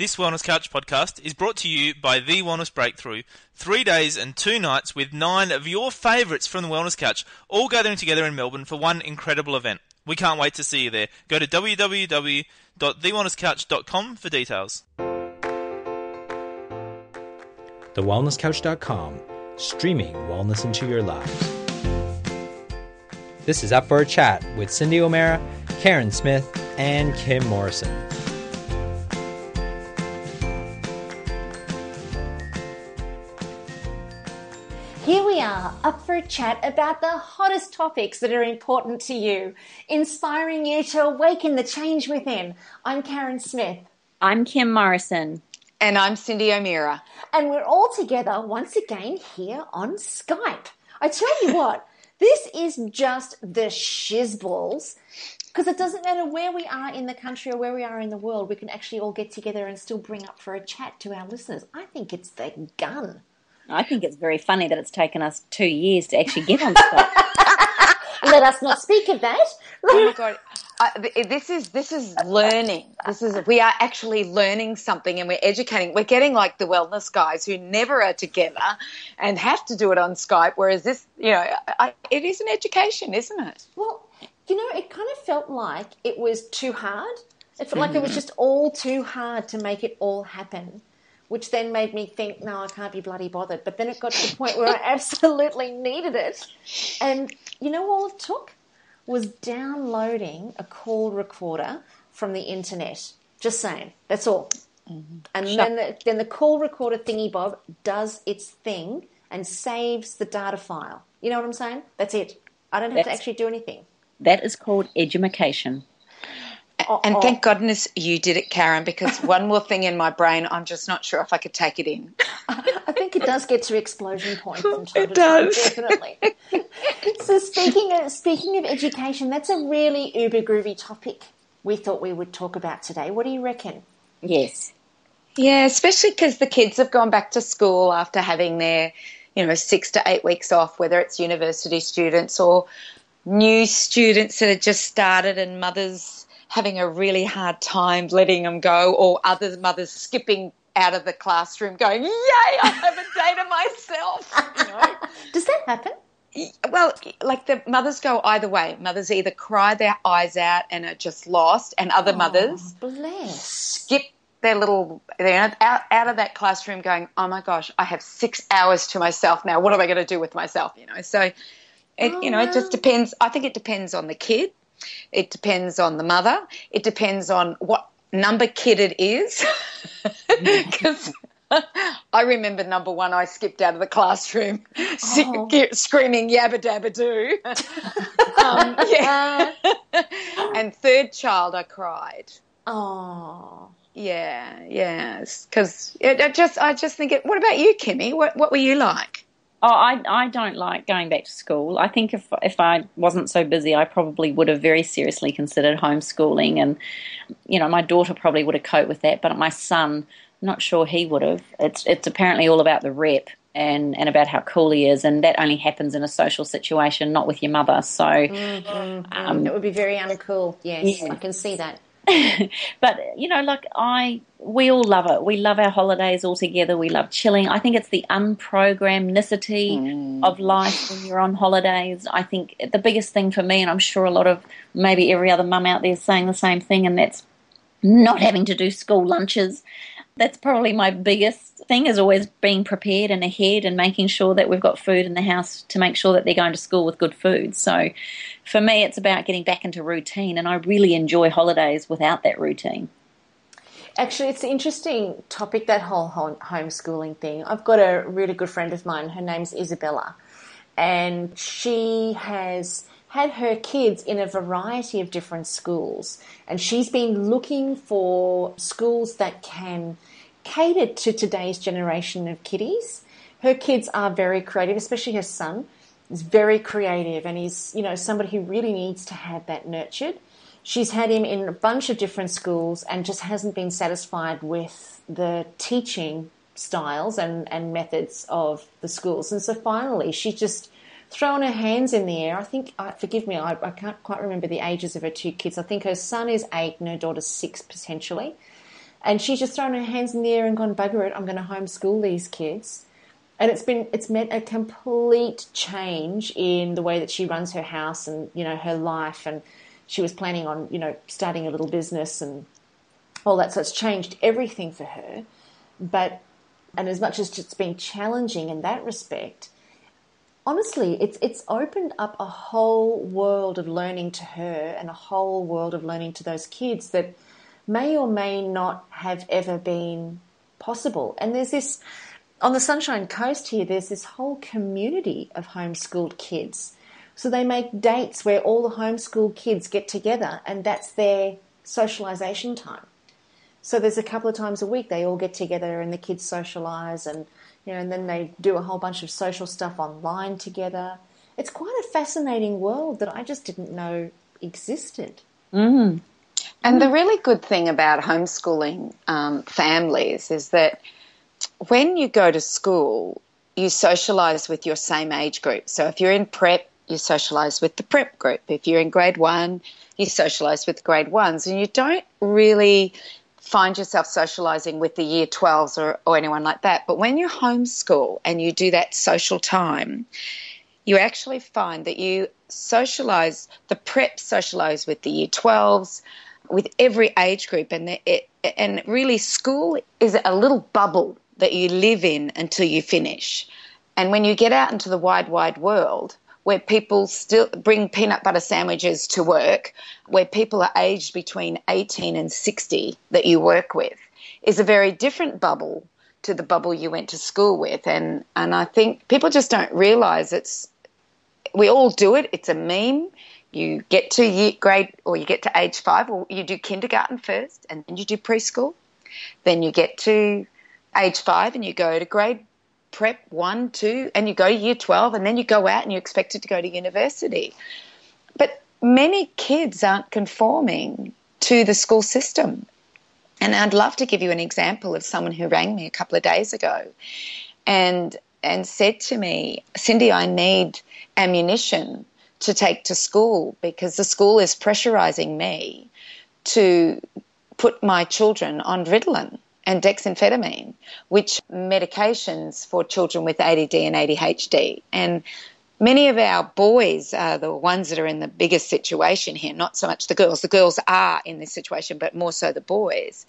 This Wellness Couch podcast is brought to you by The Wellness Breakthrough. 3 days and 2 nights with 9 of your favourites from the Wellness Couch, all gathering together in Melbourne for one incredible event. We can't wait to see you there. Go to www.thewellnesscouch.com for details. TheWellnessCouch.com, streaming wellness into your lives. This is Up for a Chat with Cyndi O'Meara, Carren Smith, and Kim Morrison. Here we are, up for a chat about the hottest topics that are important to you, inspiring you to awaken the change within. I'm Carren Smith. I'm Kim Morrison. And I'm Cyndi O'Meara. And we're all together once again here on Skype. I tell you what, this is just the shizballs, because it doesn't matter where we are in the country or where we are in the world, we can actually all get together and still bring up for a chat to our listeners. I think it's the gun. I think it's very funny that it's taken us 2 years to actually get on Skype. Let us not speak of that. Oh my God. This is learning. We are actually learning something, and we're educating. We're getting like the wellness guys who never are together and have to do it on Skype, whereas this, it is an education, isn't it? Well, it kind of felt like it was too hard. It felt like it was just all too hard to make it all happen, which then made me think, no, I can't be bloody bothered. But then it got to the point where I absolutely needed it. And you know all it took was downloading a call recorder from the internet. Just saying. That's all. Mm-hmm. And then the call recorder thingy bob does its thing and saves the data file. You know what I'm saying? That's it. I don't have to actually do anything. That is called edumacation. And thank goodness you did it, Carren, because one more thing in my brain, I'm just not sure if I could take it in. I think it does get to explosion point from time to time, definitely. So speaking of education, that's a really uber groovy topic we thought we would talk about today. What do you reckon? Yes. Yeah, especially because the kids have gone back to school after having their, 6 to 8 weeks off, whether it's university students or new students that had just started and mothers having a really hard time letting them go, or other mothers skipping out of the classroom going, yay, I have a day to myself. Does that happen? Well, like the mothers go either way. Mothers either cry their eyes out and are just lost, and other mothers skip their little, out of that classroom going, oh my gosh, I have 6 hours to myself now. What am I going to do with myself? So, it just depends. I think it depends on the kid. It depends on the mother. It depends on what number kid it is. Because I remember number one, I skipped out of the classroom screaming yabba dabba doo. And third child, I cried. Oh. Yeah. Because I just think it. What about you, Kimmy? What were you like? Oh, I don't like going back to school. I think if I wasn't so busy, I probably would have very seriously considered homeschooling. And, my daughter probably would have coped with that, but my son, I'm not sure he would have. It's apparently all about the rep and about how cool he is, and that only happens in a social situation, not with your mother. So it would be very uncool. Yes, yeah. I can see that. But, we all love it. We love our holidays all together. We love chilling. I think it's the unprogrammednicity of life when you're on holidays. I think the biggest thing for me, and I'm sure a lot of maybe every other mum out there is saying the same thing, and that's not having to do school lunches. That's probably my biggest thing, is always being prepared and ahead and making sure that we've got food in the house to make sure that they're going to school with good food. So for me, it's about getting back into routine, and I really enjoy holidays without that routine. Actually, it's an interesting topic, that whole homeschooling thing. I've got a really good friend of mine. Her name's Isabella, and she has had her kids in a variety of different schools, and she's been looking for schools that can cater to today's generation of kiddies. Her kids are very creative, especially her son is very creative, and he's, somebody who really needs to have that nurtured. She's had him in a bunch of different schools and just hasn't been satisfied with the teaching styles and methods of the schools. And so finally, she's just thrown her hands in the air. I think, forgive me, I can't quite remember the ages of her two kids. I think her son is 8 and her daughter's 6 potentially. And she's just thrown her hands in the air and gone, bugger it, I'm going to homeschool these kids. And it's meant a complete change in the way that she runs her house and, her life. And she was planning on, starting a little business and all that. So it's changed everything for her. And as much as it's been challenging in that respect, honestly, it's opened up a whole world of learning to her and a whole world of learning to those kids that may or may not have ever been possible. And there's this, on the Sunshine Coast here, there's this whole community of homeschooled kids. So they make dates where all the homeschooled kids get together and that's their socialisation time. So there's a couple of times a week they all get together and the kids socialise and, and then they do a whole bunch of social stuff online together. It's quite a fascinating world that I just didn't know existed. Mm. And the really good thing about homeschooling families is that when you go to school, you socialise with your same age group. So if you're in prep, you socialise with the prep group. If you're in grade 1, you socialise with grade 1s. And you don't really find yourself socialising with the year 12s or anyone like that. But when you homeschool and you do that social time, you actually find that you socialise, the prep socialise with the year 12s, with every age group. And really school is a little bubble that you live in until you finish. And when you get out into the wide, wide world, where people still bring peanut butter sandwiches to work, where people are aged between 18 and 60 that you work with, is a very different bubble to the bubble you went to school with. And I think people just don't realise we all do it. It's a meme. You get to you get to age 5, or you do kindergarten first, and then you do preschool. Then you get to age 5 and you go to grade prep 1, 2, and you go to year 12, and then you go out and you're expected to go to university. But many kids aren't conforming to the school system. And I'd love to give you an example of someone who rang me a couple of days ago and said to me, Cyndi, I need ammunition to take to school because the school is pressurising me to put my children on Ritalin and dexamphetamine, which medications for children with ADD and ADHD. And many of our boys are the ones that are in the biggest situation here, not so much the girls. The girls are in this situation, but more so the boys.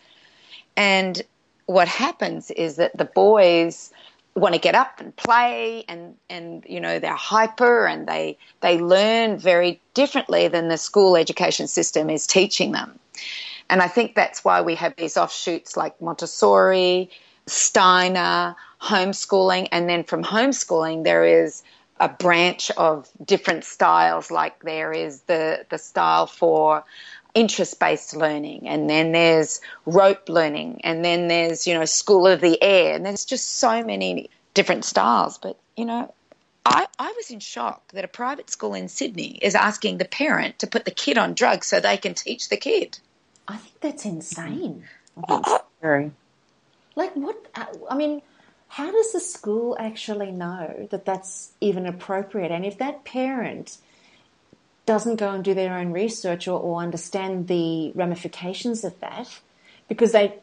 And what happens is that the boys want to get up and play and they're hyper and they learn very differently than the school education system is teaching them. And I think that's why we have these offshoots like Montessori, Steiner, homeschooling, and then from homeschooling there is a branch of different styles, like there is the style for interest-based learning, and then there's rope learning, and then there's, School of the Air, and there's just so many different styles. But, I was in shock that a private school in Sydney is asking the parent to put the kid on drugs so they can teach the kid. I think that's insane. I think it's very... Like what? I mean, how does the school actually know that that's even appropriate? And if that parent doesn't go and do their own research or understand the ramifications of that, because they,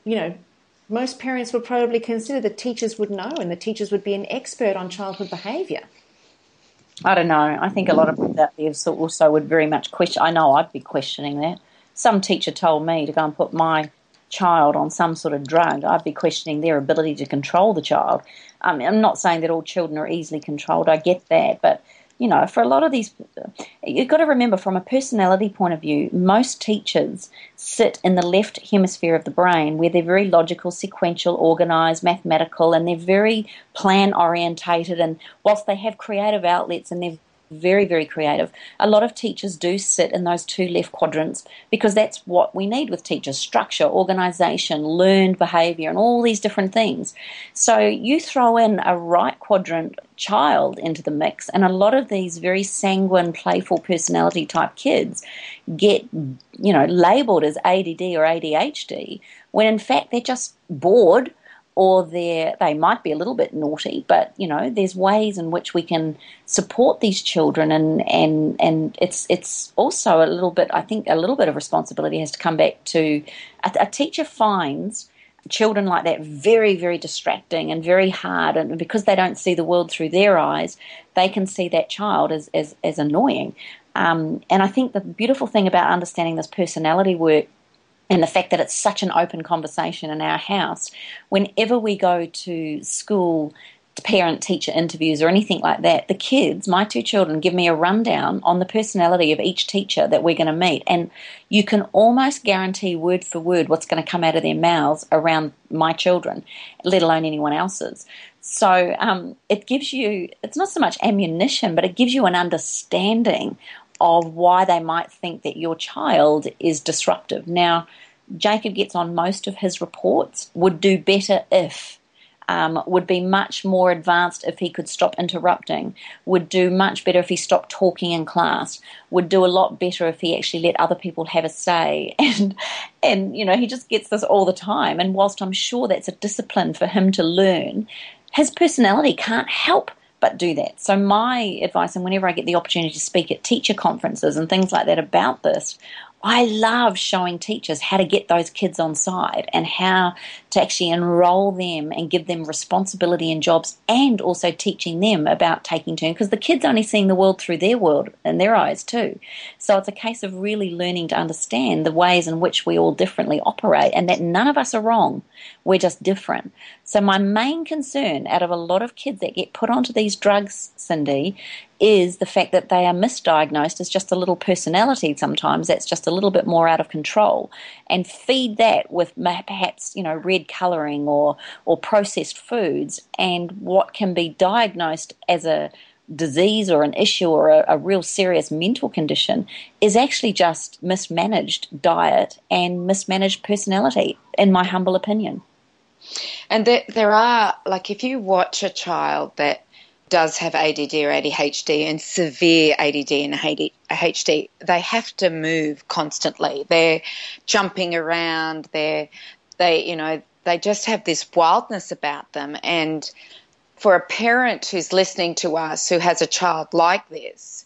most parents would probably consider the teachers would know and the teachers would be an expert on childhood behaviour. I don't know. I think a lot of people out there also would very much question. I know I'd be questioning that. Some teacher told me to go and put my child on some sort of drug. I'd be questioning their ability to control the child. I'm not saying that all children are easily controlled. I get that. But, for a lot of these, you've got to remember from a personality point of view, most teachers sit in the left hemisphere of the brain where they're very logical, sequential, organised, mathematical, and they're very plan-orientated. And whilst they have creative outlets and they're very, very creative, a lot of teachers do sit in those two left quadrants because that's what we need with teachers: structure, organisation, learned behaviour, and all these different things. So you throw in a right quadrant child into the mix, and a lot of these very sanguine, playful personality type kids get, labelled as ADD or ADHD, when in fact they're just bored, or they might be a little bit naughty, but, there's ways in which we can support these children, and it's also a little bit, I think, a little bit of responsibility has to come back to, a teacher finds children like that very, very distracting and very hard, and because they don't see the world through their eyes, they can see that child as annoying. And I think the beautiful thing about understanding this personality work and the fact that it's such an open conversation in our house, whenever we go to school, parent-teacher interviews or anything like that, the kids, my two children, give me a rundown on the personality of each teacher that we're going to meet. And you can almost guarantee word for word what's going to come out of their mouths around my children, let alone anyone else's. So it gives you, it's not so much ammunition, but it gives you an understanding of why they might think that your child is disruptive. Now, Jacob gets on most of his reports, would do better if, would be much more advanced if he could stop interrupting, would do much better if he stopped talking in class, would do a lot better if he actually let other people have a say. And you know, he just gets this all the time. And whilst I'm sure that's a discipline for him to learn, his personality can't help but do that. So my advice, and whenever I get the opportunity to speak at teacher conferences and things like that about this, I love showing teachers how to get those kids on side and how to actually enroll them and give them responsibility in jobs, and also teaching them about taking turns, because the kids only seeing the world through their world and their eyes too. So it's a case of really learning to understand the ways in which we all differently operate, and that none of us are wrong. We're just different. So my main concern out of a lot of kids that get put onto these drugs, Cyndi, is the fact that they are misdiagnosed as just a little personality sometimes that's just a little bit more out of control, and feed that with perhaps, you know, red colouring or processed foods, and what can be diagnosed as a disease or an issue or a real serious mental condition is actually just mismanaged diet and mismanaged personality, in my humble opinion. And there are, like, if you watch a child that does have ADD or ADHD and severe ADD and ADHD, they have to move constantly. They're jumping around. They just have this wildness about them. And for a parent who's listening to us who has a child like this,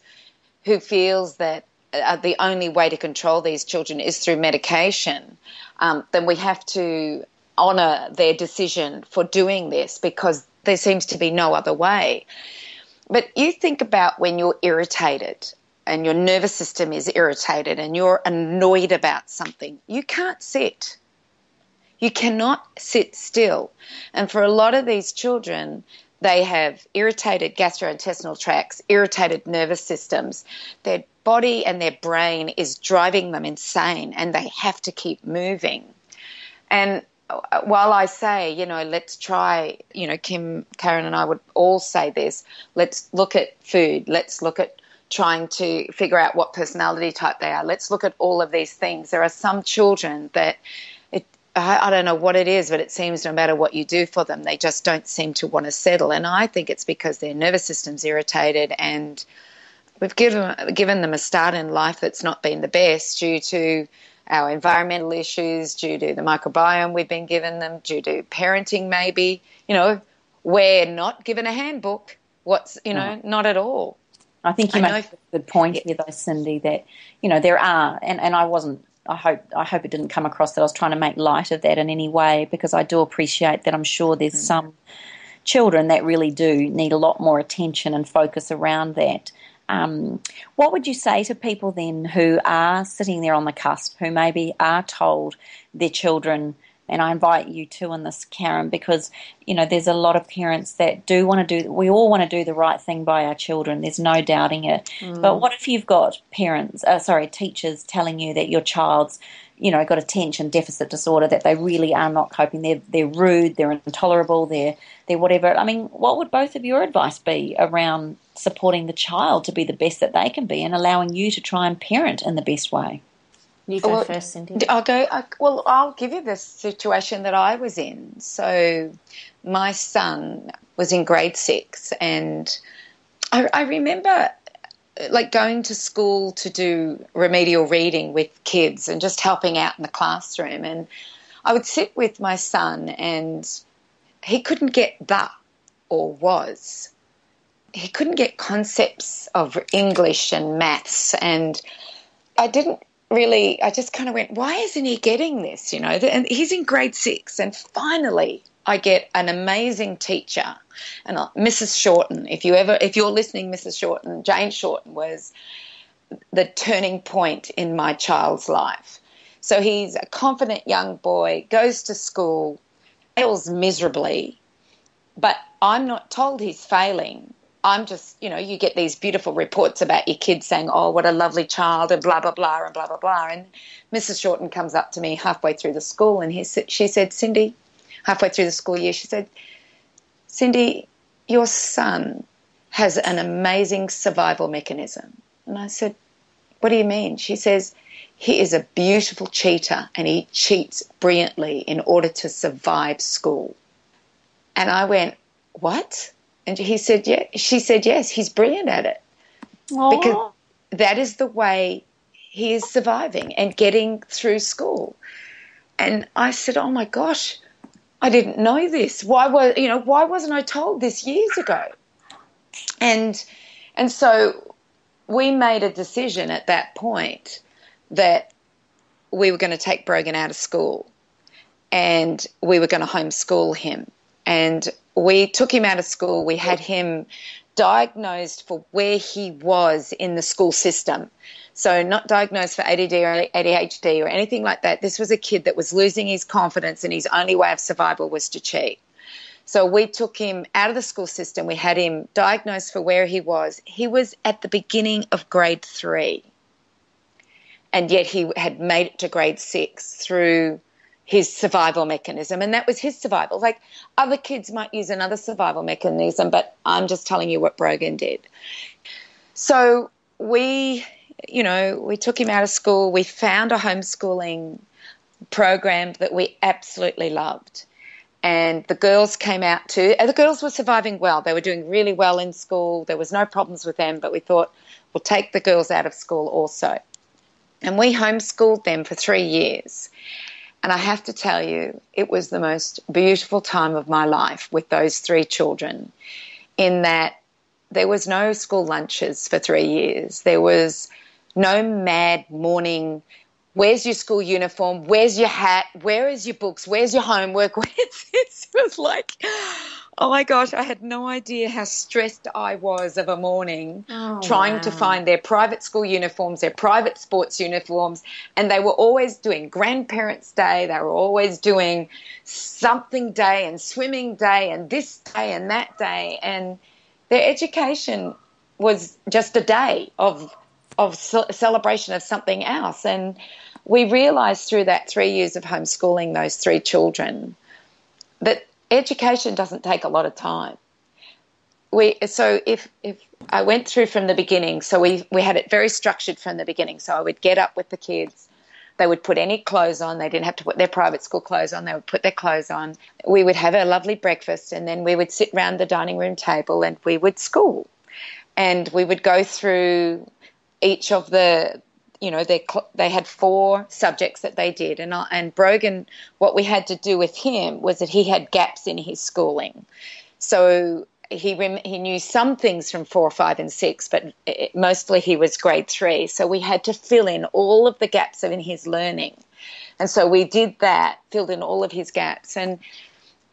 who feels that the only way to control these children is through medication, then we have to honour their decision for doing this, because there seems to be no other way. But you think about when you're irritated and your nervous system is irritated and you're annoyed about something, you can't sit. You cannot sit still. And for a lot of these children, they have irritated gastrointestinal tracts, irritated nervous systems. Their body and their brain is driving them insane, and they have to keep moving. And while I say, you know, let's try, you know, Kim, Carren and I would all say this, let's look at food, let's look at trying to figure out what personality type they are, let's look at all of these things. There are some children that, I don't know what it is, but it seems no matter what you do for them, they just don't seem to want to settle. And I think it's because their nervous system's irritated, and we've given them a start in life that's not been the best due to our environmental issues, due to the microbiome we've been given them, due to parenting maybe. You know, we're not given a handbook. Not at all. I think you make a good point here, though, Cyndi, that, you know, there are, and I wasn't, I hope it didn't come across that I was trying to make light of that in any way, because I do appreciate that. I'm sure there's some children that really do need a lot more attention and focus around that. What would you say to people then who are sitting there on the cusp, who maybe are told their children, and I invite you too in this, Carren, because, you know, there's a lot of parents that do want to we all want to do the right thing by our children, there's no doubting it. But what if you've got teachers telling you that your child's, you know, got attention deficit disorder, that they really are not coping, they're rude, they're intolerable, they're whatever. I mean, what would both of your advice be around supporting the child to be the best that they can be and allowing you to try and parent in the best way? You go first, Cyndi. I'll give you the situation that I was in. So my son was in grade 6, and I remember like going to school to do remedial reading with kids and just helping out in the classroom. And I would sit with my son, and he couldn't get the or was. He couldn't get concepts of English and maths, and I didn't really, I just kind of went, why isn't he getting this, And he's in grade 6, and finally I get an amazing teacher, and Mrs. Shorten. If you're listening, Mrs. Shorten, Jane Shorten was the turning point in my child's life. So he's a confident young boy, goes to school, fails miserably, but I'm not told he's failing. I'm just, you get these beautiful reports about your kids saying, oh, what a lovely child, and blah, blah, blah, and blah, blah, blah. And Mrs. Shorten comes up to me halfway through the school, and she said, Cyndi, halfway through the school year, she said, Cyndi, your son has an amazing survival mechanism. And I said, what do you mean? She says, he is a beautiful cheater, and he cheats brilliantly in order to survive school. And I went, what? And she said, yes, he's brilliant at it. Aww. Because that is the way he is surviving and getting through school. And I said, oh my gosh, I didn't know this. Why wasn't I told this years ago? And so we made a decision at that point that we were going to take Brogan out of school and we were going to homeschool him. And we took him out of school. We had him diagnosed for where he was in the school system. So not diagnosed for ADD or ADHD or anything like that. This was a kid that was losing his confidence, and his only way of survival was to cheat. So we took him out of the school system. We had him diagnosed for where he was. He was at the beginning of grade 3, and yet he had made it to grade 6 through his survival mechanism, and that was his survival. Like, other kids might use another survival mechanism, but I'm just telling you what Brogan did. So we took him out of school. We found a homeschooling program that we absolutely loved, and the girls came out too. And the girls were surviving well. They were doing really well in school. There was no problems with them, but we thought we'll take the girls out of school also. And we homeschooled them for 3 years. And I have to tell you, it was the most beautiful time of my life with those 3 children, in that there was no school lunches for 3 years. There was no mad morning, where's your school uniform, where's your hat, where is your books, where's your homework, where's this? It was like, oh my gosh, I had no idea how stressed I was of a morning trying to find their private school uniforms, their private sports uniforms, and they were always doing Grandparents' Day, they were always doing something day and swimming day and this day and that day, and their education was just a day of celebration of something else. And we realised through that 3 years of homeschooling those 3 children that education doesn't take a lot of time. So if I went through from the beginning, so we had it very structured from the beginning. So I would get up with the kids. They would put any clothes on. They didn't have to put their private school clothes on. They would put their clothes on. We would have a lovely breakfast, and then we would sit around the dining room table and we would school. And we would go through each of the, they had 4 subjects that they did. And Brogan, what we had to do with him was that he had gaps in his schooling. So he knew some things from 4, 5 and 6, but mostly he was grade 3. So we had to fill in all of the gaps in his learning. And so we did that, filled in all of his gaps. And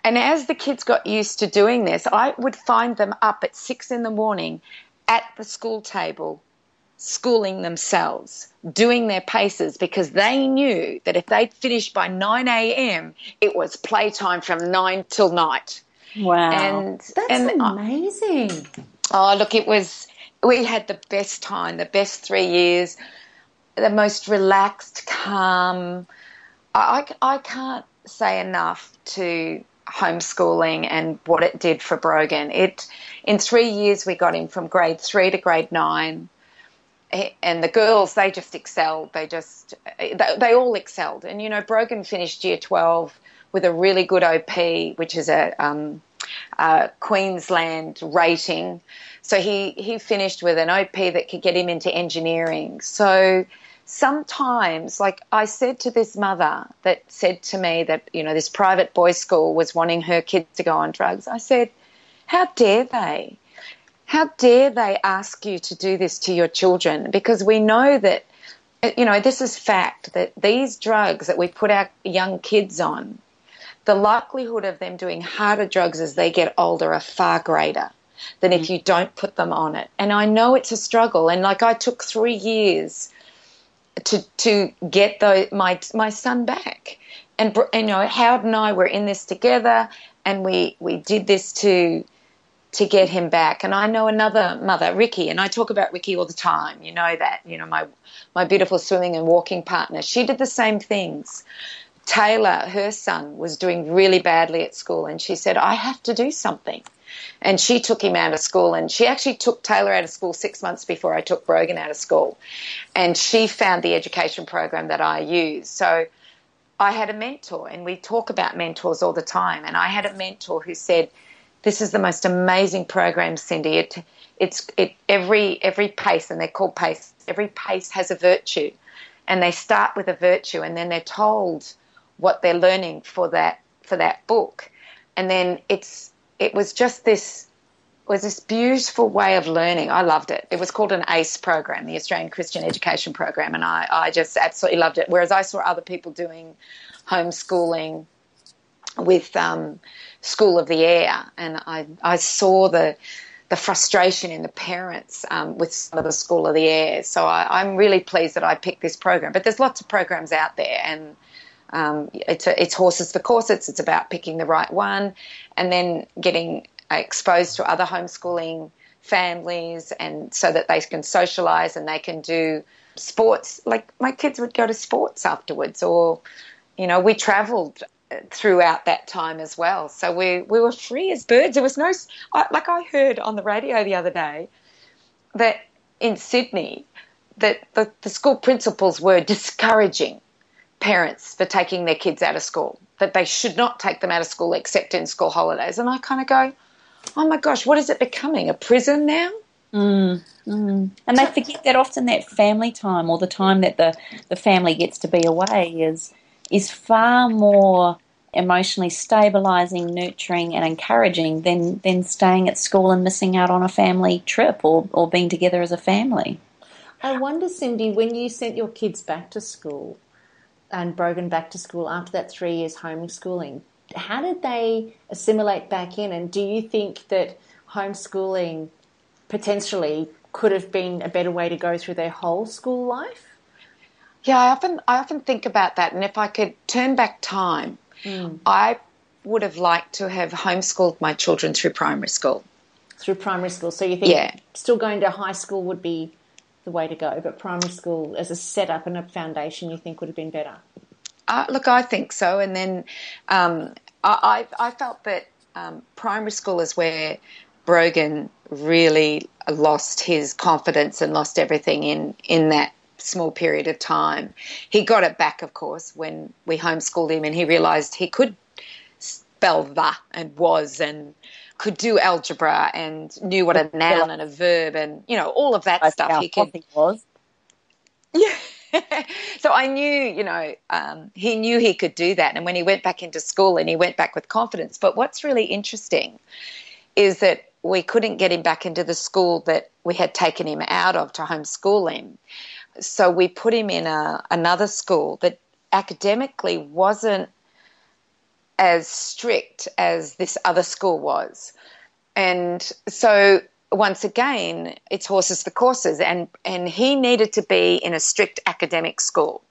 as the kids got used to doing this, I would find them up at 6 a.m. at the school table, schooling themselves, doing their paces, because they knew that if they'd finished by 9 a.m., it was playtime from 9 till night. Wow. That's amazing. Look, we had the best time, the best 3 years, the most relaxed, calm. I can't say enough to homeschooling and what it did for Brogan. In 3 years, we got him from grade 3 to grade 9. And the girls, they just excelled. They all excelled. And, Brogan finished year 12 with a really good OP, which is a Queensland rating. So he finished with an OP that could get him into engineering. So sometimes, like I said to this mother that said to me that, this private boys' school was wanting her kids to go on drugs, I said, how dare they? How dare they ask you to do this to your children? Because we know that this is fact, that these drugs that we put our young kids on, the likelihood of them doing harder drugs as they get older are far greater than if you don't put them on it. And I know it's a struggle. And like, I took 3 years to get my son back. And Howard and I were in this together, and we did this to get him back. And I know another mother, Ricky, and I talk about Ricky all the time. You know that, my beautiful swimming and walking partner. She did the same things. Tayla, her son, was doing really badly at school, and she said, I have to do something. And she took him out of school, and she actually took Taylor out of school 6 months before I took Brogan out of school. And she found the education program that I use. So I had a mentor, and we talk about mentors all the time. And I had a mentor who said, this is the most amazing program, Cyndi. Every pace, and they're called pace, every pace has a virtue. And they start with a virtue, and then they're told what they're learning for that book. And then it was just this beautiful way of learning. I loved it. It was called an ACE program, the Australian Christian Education Program, and I just absolutely loved it. Whereas I saw other people doing homeschooling with School of the Air, and I saw the frustration in the parents with some of the School of the Air. So I'm really pleased that I picked this program. But there's lots of programs out there, and it's horses for corsets. It's about picking the right one, and then getting exposed to other homeschooling families, and so that they can socialise and they can do sports. Like, my kids would go to sports afterwards, or we travelled throughout that time as well. So we were free as birds. There was no, like, I heard on the radio the other day that in Sydney that the school principals were discouraging parents for taking their kids out of school, that they should not take them out of school except in school holidays. And I kind of go, oh my gosh, what is it becoming, a prison now? And they forget that often that family time, or the time that the family gets to be away, is far more emotionally stabilising, nurturing and encouraging than staying at school and missing out on a family trip or being together as a family. I wonder, Cyndi, when you sent your kids back to school and Brogan back to school after that 3 years homeschooling, how did they assimilate back in? And do you think that homeschooling potentially could have been a better way to go through their whole school life? Yeah, I often think about that. And if I could turn back time, I would have liked to have homeschooled my children through primary school. Through primary school. So you think still going to high school would be the way to go, but primary school as a setup and a foundation you think would have been better? Look, I think so. And then I felt that primary school is where Brogan really lost his confidence and lost everything in that small period of time. He got it back, of course, when we homeschooled him, and he realised he could spell the and was and could do algebra and knew what a noun and a verb and, all of that stuff. He was. Yeah. So I knew, he knew he could do that. And when he went back into school, and he went back with confidence. But what's really interesting is that we couldn't get him back into the school that we had taken him out of to homeschool him. So we put him in another school that academically wasn't as strict as this other school was. And so once again, it's horses for courses, and he needed to be in a strict academic school.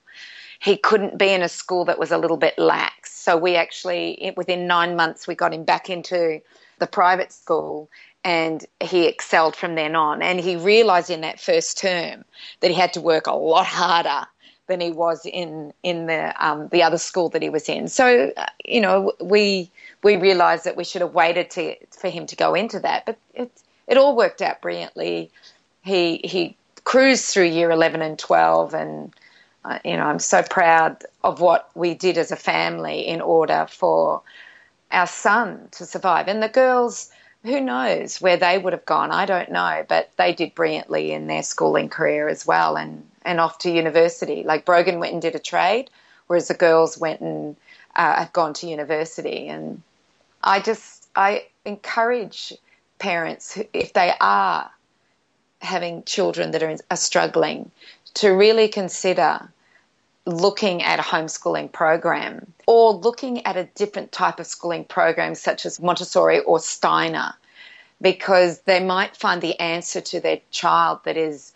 He couldn't be in a school that was a little bit lax. So we actually, within 9 months, we got him back into the private school, and he excelled from then on. And he realised in that first term that he had to work a lot harder than he was in the other school that he was in. So, we realised that we should have waited for him to go into that. But it all worked out brilliantly. He cruised through year 11 and 12, and I'm so proud of what we did as a family in order for our son to survive. And the girls, who knows where they would have gone, I don't know, but they did brilliantly in their schooling career as well, and off to university. Like, Brogan went and did a trade, whereas the girls went and have gone to university. And I encourage parents, if they are having children that are struggling, to really consider looking at a homeschooling program or looking at a different type of schooling program such as Montessori or Steiner, because they might find the answer to their child that is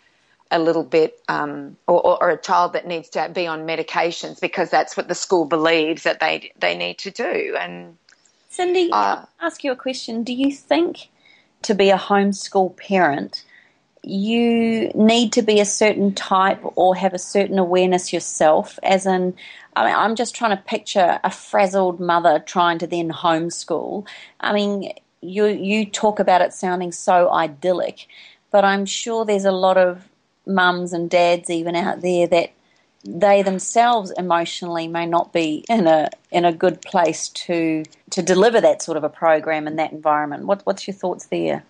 a little bit or a child that needs to be on medications because that's what the school believes that they need to do. And Cyndi, I'll ask you a question. Do you think to be a homeschool parent you need to be a certain type or have a certain awareness yourself? As in, I mean, I'm just trying to picture a frazzled mother trying to then homeschool. I mean, you talk about it sounding so idyllic, but I'm sure there's a lot of mums and dads even out there that they themselves emotionally may not be in a good place to deliver that sort of a program in that environment. What's your thoughts there?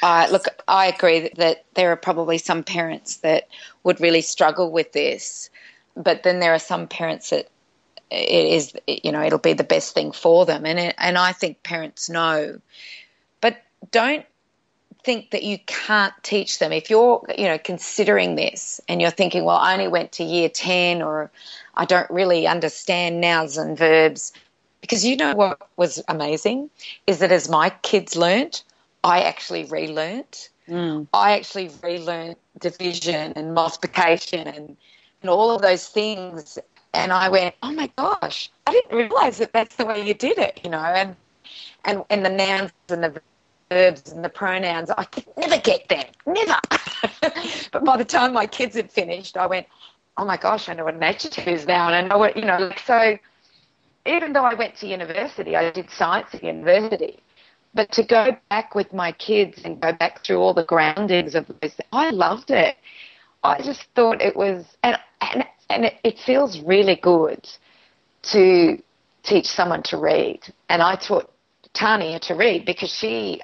Look, I agree that there are probably some parents that would really struggle with this, but then there are some parents that it'll be the best thing for them, and I think parents know, but don't think that you can't teach them. If you're considering this and you're thinking, well, I only went to year 10 or I don't really understand nouns and verbs, because what was amazing is that as my kids learnt, I actually relearnt. I actually relearned division and multiplication and all of those things. And I went, oh my gosh, I didn't realise that that's the way you did it, and the nouns and the verbs and the pronouns, I could never get them, never. But by the time my kids had finished, I went, oh my gosh, I know what an adjective is now. And I know what, so even though I went to university, I did science at university. But to go back with my kids and go back through all the groundings of this, I loved it. I just thought it was, and it feels really good to teach someone to read. And I taught Tanya to read because she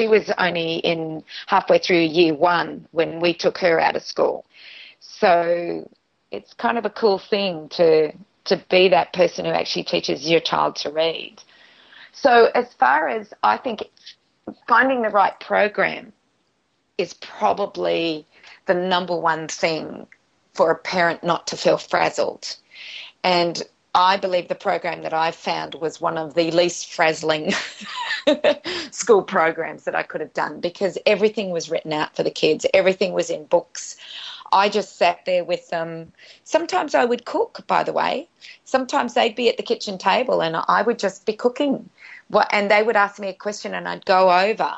was only halfway through year 1 when we took her out of school. So it's kind of a cool thing to be that person who actually teaches your child to read. So as far as I think finding the right program is probably the number one thing for a parent not to feel frazzled. And I believe the program that I found was one of the least frazzling school programs that I could have done because everything was written out for the kids. Everything was in books. I just sat there with them. Sometimes I would cook, by the way. Sometimes they'd be at the kitchen table and I would just be cooking. And they would ask me a question and I'd go over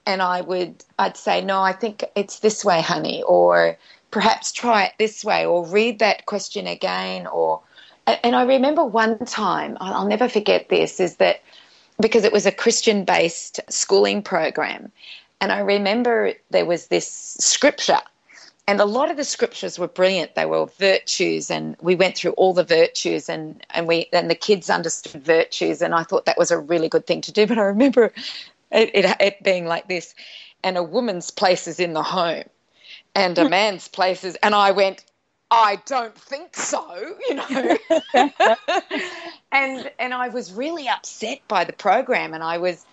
and I'd say, no, I think it's this way, honey, or perhaps try it this way, or read that question again. And I remember one time, I'll never forget this, is that because it was a Christian-based schooling program, and I remember there was this scripture. And a lot of the scriptures were brilliant. They were virtues, and we went through all the virtues, and the kids understood virtues, and I thought that was a really good thing to do. But I remember it being like this, and a woman's place is in the home, and a man's place is, and I went, I don't think so, and I was really upset by the program, and I was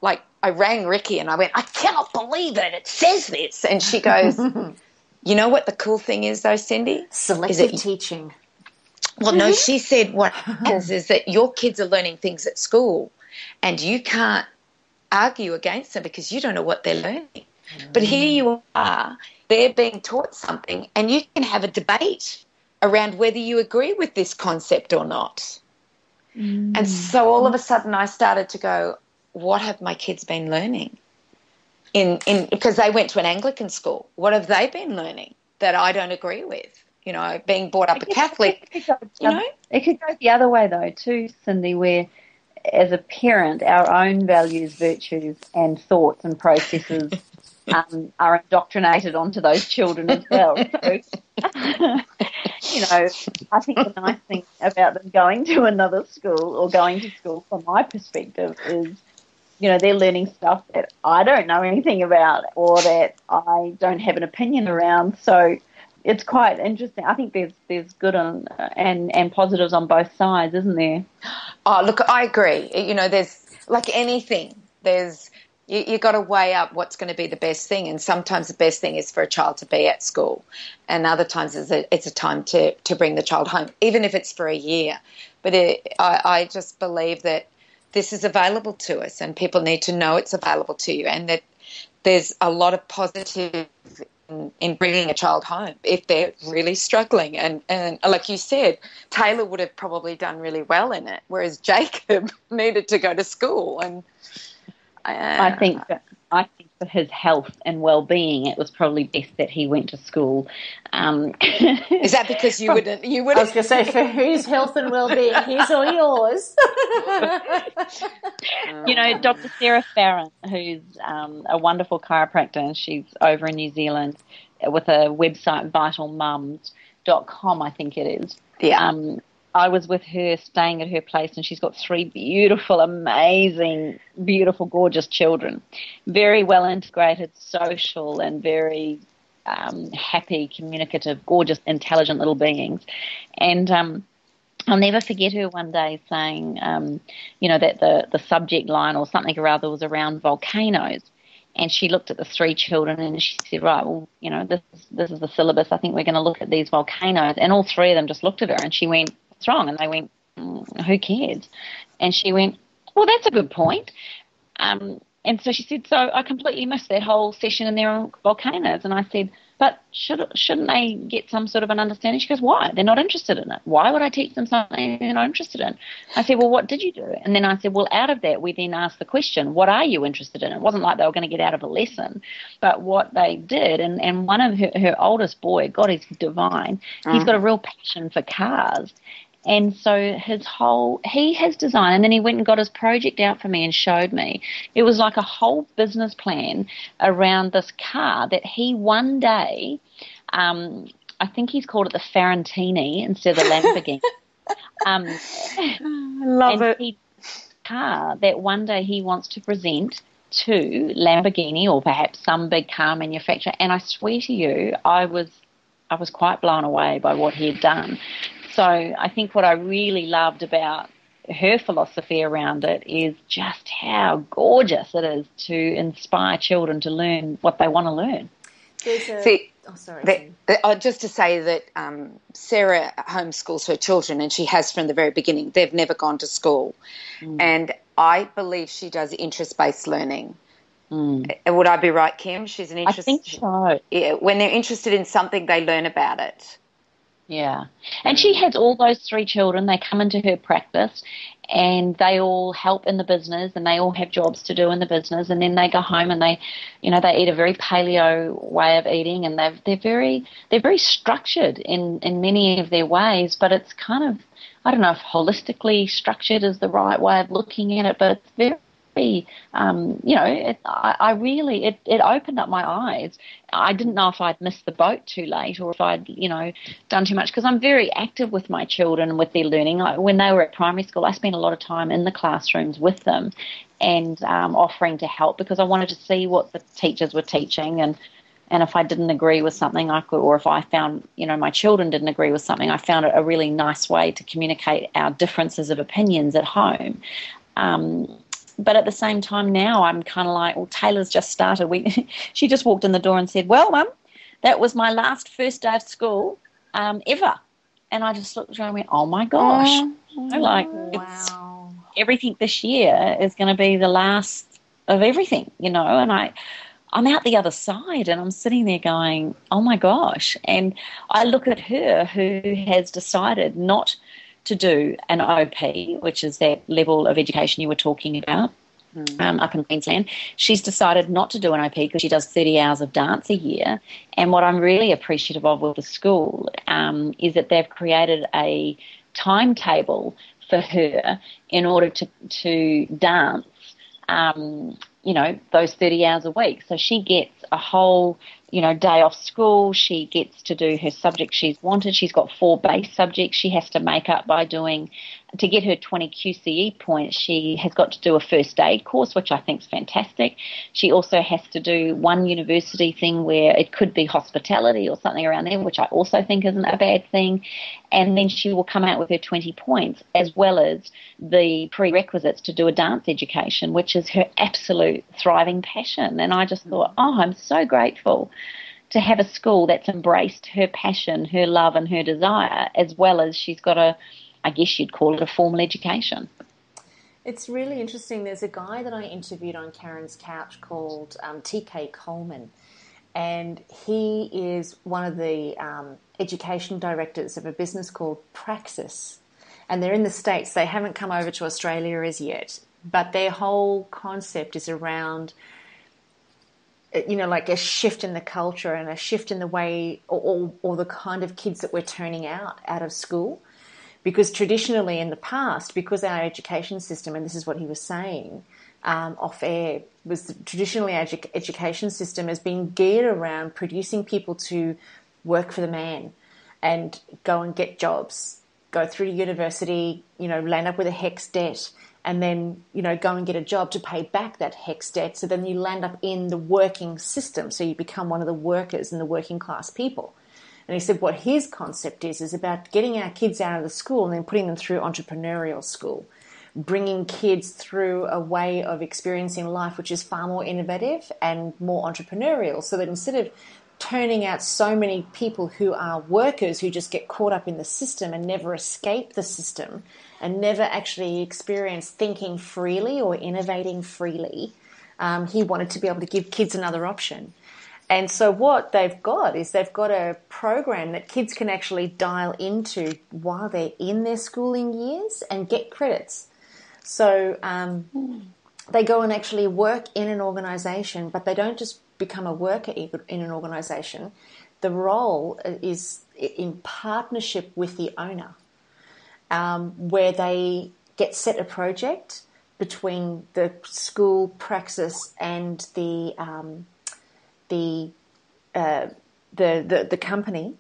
like, I rang Ricky, and I went, I cannot believe it. It says this, and she goes. You know what the cool thing is, though, Cyndi? Selective teaching. Well, no, she said what happens is that your kids are learning things at school and you can't argue against them because you don't know what they're learning. But here you are, they're being taught something and you can have a debate around whether you agree with this concept or not. And so all of a sudden I started to go, what have my kids been learning? Because they went to an Anglican school. What have they been learning that I don't agree with? Being brought up a Catholic, It could go the other way, though, too, Cyndi, where as a parent, our own values, virtues and thoughts and processes are indoctrinated onto those children as well. So, I think the nice thing about them going to another school or going to school, from my perspective, is they're learning stuff that I don't know anything about or that I don't have an opinion around. So it's quite interesting. I think there's good and positives on both sides, isn't there? Oh, look, I agree. There's like anything. There's You got to weigh up what's going to be the best thing, and sometimes the best thing is for a child to be at school, and other times it's a time to bring the child home, even if it's for a year. But I just believe that this is available to us, and people need to know it's available to you, and that there's a lot of positive in bringing a child home if they're really struggling. And like you said, Tayla would have probably done really well in it, whereas Jacob needed to go to school. And I think for his health and well-being, it was probably best that he went to school. Is that because you wouldn't? I was going to say, for whose health and well-being, his or yours? Dr. Sarah Farron, who's a wonderful chiropractor, and she's over in New Zealand with a website, vitalmums.com, I think it is. Yeah. I was with her, staying at her place, and she's got 3 beautiful, amazing, beautiful, gorgeous children. Very well integrated, social, and very happy, communicative, gorgeous, intelligent little beings. And I'll never forget her one day saying, that the subject line or something or other was around volcanoes. And she looked at the 3 children and she said, right, well, this is the syllabus. I think we're going to look at these volcanoes. And all 3 of them just looked at her and she went, what's wrong? And they went, who cares? And she went, well, that's a good point. And so she said, so I completely missed that whole session in there on volcanoes. And I said, but shouldn't they get some sort of an understanding? She goes, why? They're not interested in it. Why would I teach them something they're not interested in? I said, well, what did you do? And then I said, well, out of that, we then asked the question, what are you interested in? It wasn't like they were going to get out of a lesson, but what they did, and one of her oldest boy, God, he's divine, he's got a real passion for cars. And so he has designed, and then he went and got his project out for me and showed me. It was like a whole business plan around this car that he one day, I think he's called it the Farentini instead of the Lamborghini. I love it. Car that one day he wants to present to Lamborghini or perhaps some big car manufacturer. And I swear to you, I was quite blown away by what he had done. So I think what I really loved about her philosophy around it is just how gorgeous it is to inspire children to learn what they want to learn. Just to say that Sarah homeschools her children, and she has from the very beginning. They've never gone to school. And I believe she does interest-based learning. Would I be right, Kim? She's an interest. I think so. Yeah, when they're interested in something, they learn about it. Yeah. And she has all those 3 children. They come into her practice and they all help in the business and they all have jobs to do in the business, and then they go home and they eat a very paleo way of eating, and they're very structured in many of their ways, but it's kind of, I don't know if holistically structured is the right way of looking at it, but it's very it opened up my eyes. I didn't know if I'd missed the boat too late or if I'd, done too much, because I'm very active with my children and with their learning. When they were at primary school, I spent a lot of time in the classrooms with them and offering to help, because I wanted to see what the teachers were teaching, and if I didn't agree with something, I could, or if I found, my children didn't agree with something, I found it a really nice way to communicate our differences of opinions at home. But at the same time now, I'm kind of like, well, Taylor's just started. She just walked in the door and said, well, Mum, that was my first day of school ever. And I just looked at her and went, oh, my gosh. Wow. Everything this year is going to be the last of everything, and I'm out the other side and I'm sitting there going, oh, my gosh. And I look at her who has decided not to do an OP, which is that level of education you were talking about, up in Queensland. She's decided not to do an OP because she does 30 hours of dance a year. And what I'm really appreciative of with the school is that they've created a timetable for her in order to dance, those 30 hours a week. So she gets a whole day off school. She gets to do her subject she's wanted. She's got 4 base subjects she has to make up by doing to get her 20 QCE points, she has got to do a first aid course, which I think is fantastic. She also has to do one university thing where it could be hospitality or something around there, which I also think isn't a bad thing. And then she will come out with her 20 points, as well as the prerequisites to do a dance education, which is her absolute thriving passion. And I just thought, oh, I'm so grateful to have a school that's embraced her passion, her love and her desire, as well as she's got I guess you'd call it a formal education. It's really interesting. There's a guy that I interviewed on Carren's Couch called TK Coleman, and he is one of the education directors of a business called Praxis, and they're in the States. They haven't come over to Australia as yet, but their whole concept is around, like a shift in the culture and a shift in the way or the kind of kids that we're turning out of school. Because traditionally in the past, because our education system, and this is what he was saying off air, was traditionally our education system has been geared around producing people to work for the man and go and get jobs, go through to university, land up with a HECS debt, and then, go and get a job to pay back that HECS debt. So then you land up in the working system. So you become one of the workers and the working class people. And he said what his concept is about getting our kids out of the school and then putting them through entrepreneurial school, bringing kids through a way of experiencing life which is far more innovative and more entrepreneurial, so that instead of turning out so many people who are workers who just get caught up in the system and never escape the system and never actually experience thinking freely or innovating freely, he wanted to be able to give kids another option. And so what they've got is they've got a program that kids can actually dial into while they're in their schooling years and get credits. So they go and actually work in an organisation, but they don't just become a worker in an organisation. The role is in partnership with the owner, where they get set a project between the school, Praxis, and the company,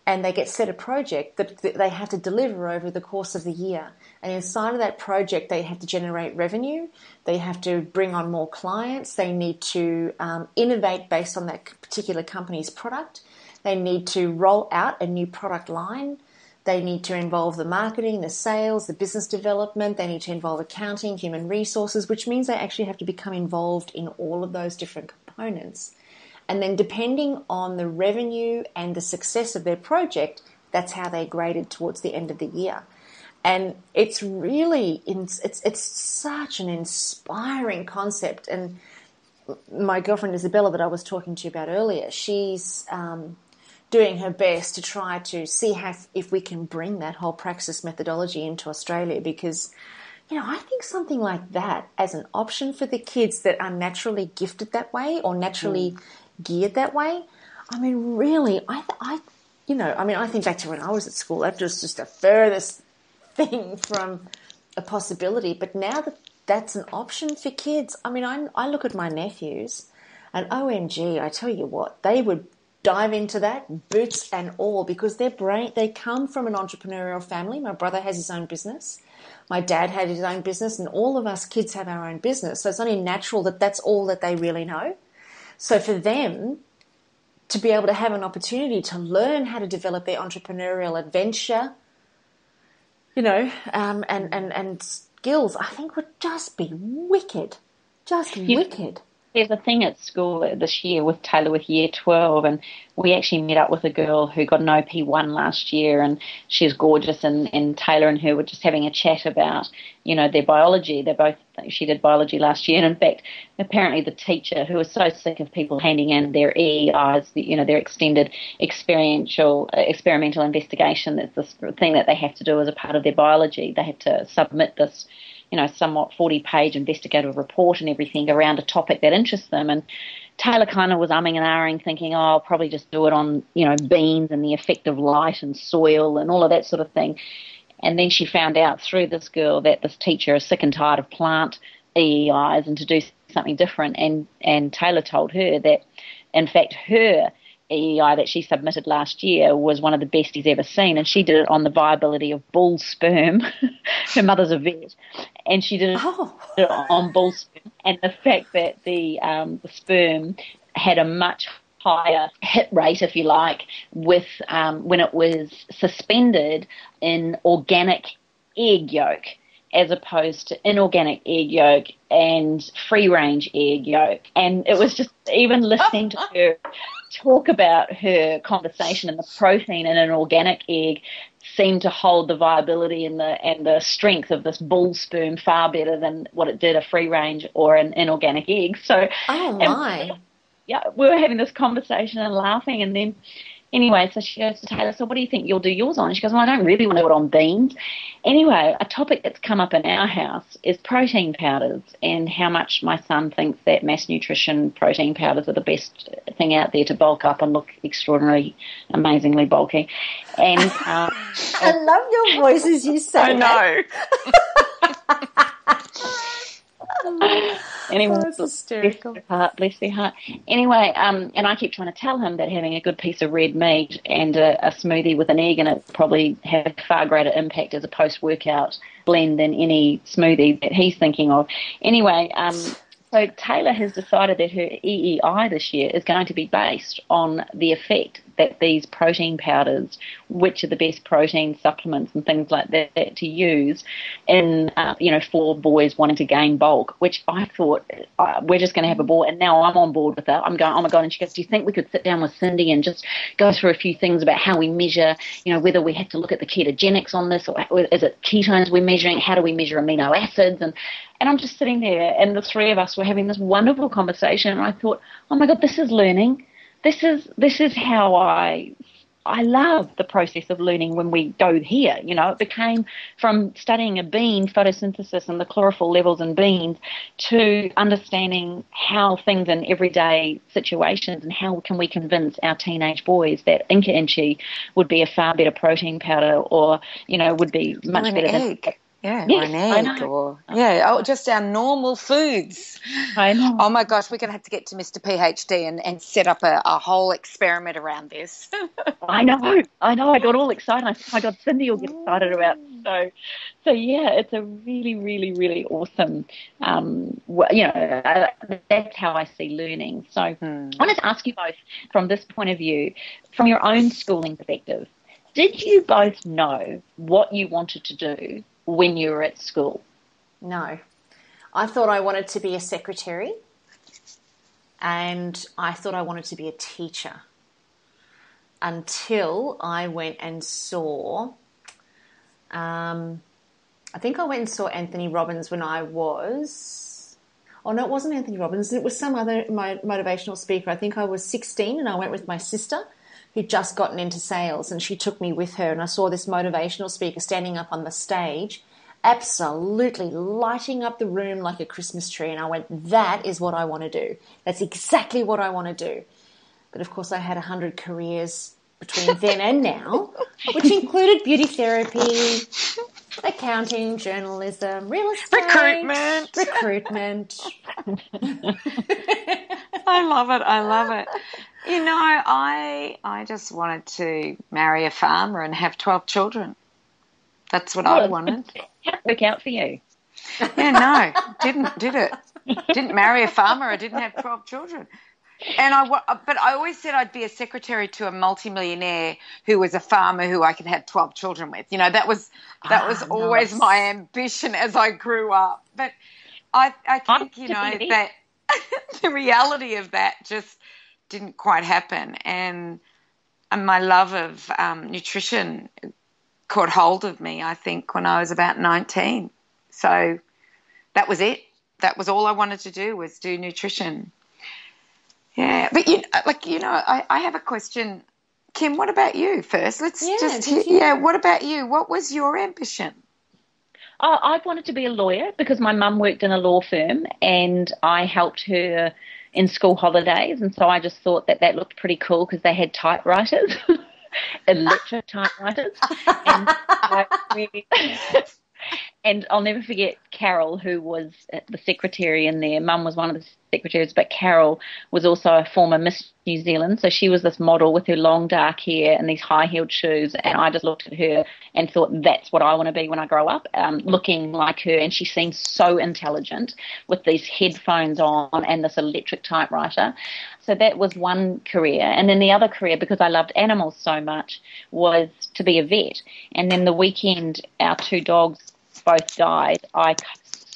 and they get set a project that they have to deliver over the course of the year. And inside of that project, they have to generate revenue. They have to bring on more clients. They need to innovate based on that particular company's product. They need to roll out a new product line. They need to involve the marketing, the sales, the business development. They need to involve accounting, human resources, which means they actually have to become involved in all of those different components. And then depending on the revenue and the success of their project, that's how they're graded towards the end of the year. And it's really, it's such an inspiring concept. And my girlfriend Isabella that I was talking to you about earlier, she's doing her best to try to see if we can bring that whole Praxis methodology into Australia, because I think something like that as an option for the kids that are naturally gifted that way or naturally geared that way. I mean, really, I think back to when I was at school, that was just the furthest thing from a possibility. But now that that's an option for kids, I mean, I look at my nephews and OMG, I tell you what, they would dive into that, boots and all, because they come from an entrepreneurial family. My brother has his own business. My dad had his own business, and all of us kids have our own business. So it's only natural that that's all that they really know. So for them to be able to have an opportunity to learn how to develop their entrepreneurial adventure, and skills, I think would just be wicked. Just wicked. There's a thing at school this year with Tayla with year 12, and we actually met up with a girl who got an OP1 last year, and she's gorgeous, and Tayla and her were just having a chat about, their biology. She did biology last year, and in fact, apparently the teacher, who was so sick of people handing in their EIs, their extended experimental investigation, that's this thing that they have to do as a part of their biology. They have to submit this somewhat 40-page investigative report and everything around a topic that interests them. And Tayla kind of was umming and ahhing, thinking, I'll probably just do it on, beans and the effect of light and soil and all of that sort of thing. And then she found out through this girl that this teacher is sick and tired of plant EEIs and to do something different. And Tayla told her that, in fact, her EEI that she submitted last year was one of the best he's ever seen, and she did it on the viability of bull sperm. Her mother's a vet, and she did it on bull sperm, and the fact that the sperm had a much higher hit rate, if you like, with when it was suspended in organic egg yolk, as opposed to inorganic egg yolk and free-range egg yolk. And it was just, even listening to her talk about her conversation, and the protein in an organic egg seemed to hold the viability and the strength of this bull sperm far better than what it did a free-range or an inorganic egg. So, oh my. Yeah, we were having this conversation and laughing, and then anyway, so she goes to Tayla, so what do you think you'll do yours on? And she goes, well, I don't really want to do it on beans. Anyway, a topic that's come up in our house is protein powders, and how much my son thinks that mass nutrition protein powders are the best thing out there to bulk up and look extraordinarily, amazingly bulky. And I love your voice as you say I know. Anyway, that's hysterical. Bless their heart. Anyway, and I keep trying to tell him that having a good piece of red meat and a smoothie with an egg in it probably have a far greater impact as a post-workout blend than any smoothie that he's thinking of. Anyway, so Tayla has decided that her EEI this year is going to be based on the effect that these protein powders, which are the best protein supplements and things like that to use in, for boys wanting to gain bulk, which I thought we're just going to have a ball. And now I'm on board with that. I'm going, oh my God. And she goes, do you think we could sit down with Cyndi and just go through a few things about how we measure, whether we have to look at the ketogenics on this, or is it ketones we're measuring? How do we measure amino acids? And I'm just sitting there, and the three of us were having this wonderful conversation, and I thought, oh my God, this is learning. This is how I love the process of learning when we go here. It became from studying a bean, photosynthesis and the chlorophyll levels in beans, to understanding how things in everyday situations, and how can we convince our teenage boys that Inca Inchi would be a far better protein powder, or, would be much better than egg. Yeah, yes, or an egg, just our normal foods. I know. Oh my gosh, we're going to have to get to Mr. PhD and set up a whole experiment around this. I know. I got all excited. I thought, oh my God, Cyndi will get excited about it. So yeah, it's a really, really, really awesome. That's how I see learning. So I wanted to ask you both, from this point of view, from your own schooling perspective, did you both know what you wanted to do when you were at school? No. I thought I wanted to be a secretary, and I thought I wanted to be a teacher, until I went and saw, I think I went and saw Anthony Robbins when I was, oh no, it wasn't Anthony Robbins, it was some other motivational speaker. I think I was 16, and I went with my sister, who'd just gotten into sales, and she took me with her, and I saw this motivational speaker standing up on the stage, absolutely lighting up the room like a Christmas tree, and I went, that is what I want to do. That's exactly what I want to do. But of course I had 100 careers between then and now, which included beauty therapy, accounting, journalism, real estate, recruitment. I love it. I just wanted to marry a farmer and have 12 children. That's what I wanted. How'd it work out for you? Yeah, no, did it? Didn't marry a farmer. I didn't have 12 children. But I always said I'd be a secretary to a multimillionaire who was a farmer who I could have 12 children with. That was always my ambition as I grew up. But I think, that the reality of that just didn't quite happen. And my love of nutrition caught hold of me, I think, when I was about 19. So that was it. That was all I wanted to do, was do nutrition. Yeah, but I have a question. Kim, what about you first? What about you? What was your ambition? Oh, I wanted to be a lawyer because my mum worked in a law firm, and I helped her in school holidays, and so I just thought that looked pretty cool because they had typewriters, electric typewriters, and And I'll never forget Carol, who was the secretary in there. Mum was one of the secretaries, but Carol was also a former Miss New Zealand. So she was this model with her long dark hair and these high-heeled shoes. And I just looked at her and thought, that's what I want to be when I grow up, looking like her. And she seemed so intelligent with these headphones on and this electric typewriter. So that was one career. And then the other career, because I loved animals so much, was to be a vet. And then the weekend, our 2 dogs both died, I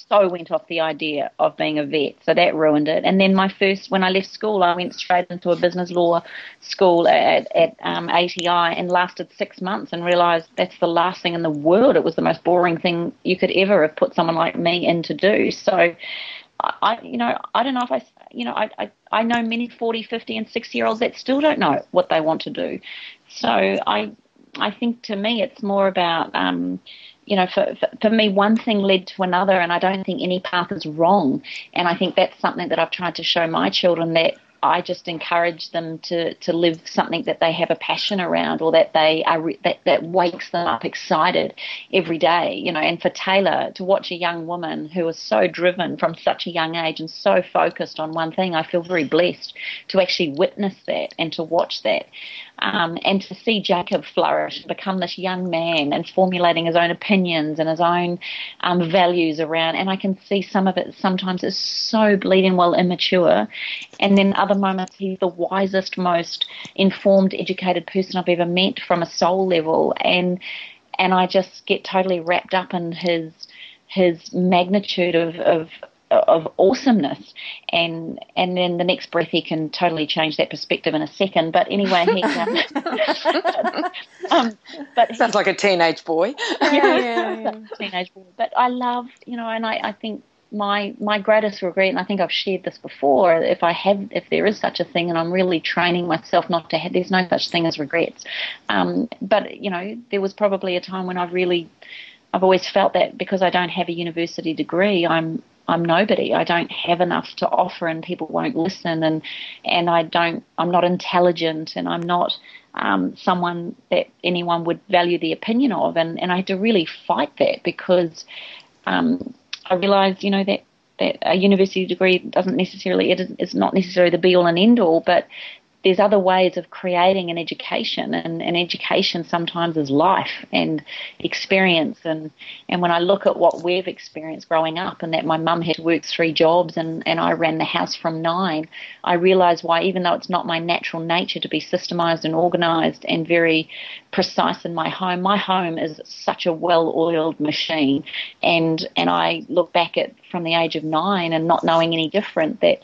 so went off the idea of being a vet, so that ruined it. And then when I left school, I went straight into a business law school at ATI and lasted 6 months and realised that's the last thing in the world. It was the most boring thing you could ever have put someone like me in to do. So I don't know if I know many 40, 50 and 60-year-olds that still don't know what they want to do. So I think to me it's more about for me, one thing led to another, and I don't think any path is wrong. And I think that's something that I've tried to show my children, that I just encourage them to live something that they have a passion around, or that they are that wakes them up excited every day. And for Tayla, to watch a young woman who is so driven from such a young age and so focused on one thing, I feel very blessed to actually witness that and to watch that. And to see Jacob flourish, become this young man and formulating his own opinions and his own values around. And I can see some of it sometimes is so bleeding well immature. And then other moments he's the wisest, most informed, educated person I've ever met from a soul level. And I just get totally wrapped up in his magnitude of awesomeness, and then the next breath he can totally change that perspective in a second. But anyway, but sounds like a teenage boy. Yeah. Teenage boy. But I love, and I think my greatest regret, and I think I've shared this before, if there is such a thing, and I'm really training myself not to have, there's no such thing as regrets. But there was probably a time when I've always felt that because I don't have a university degree, I'm nobody. I don't have enough to offer, and people won't listen, and I'm not intelligent, and I'm not someone that anyone would value the opinion of, and I had to really fight that, because I realised, that a university degree it's not necessarily the be all and end all, but there's other ways of creating an education, and education sometimes is life and experience. And when I look at what we've experienced growing up, and that my mum had to work 3 jobs and I ran the house from 9, I realise why, even though it's not my natural nature to be systemised and organised and very precise in my home is such a well-oiled machine. And I look back at from the age of 9 and not knowing any different, that,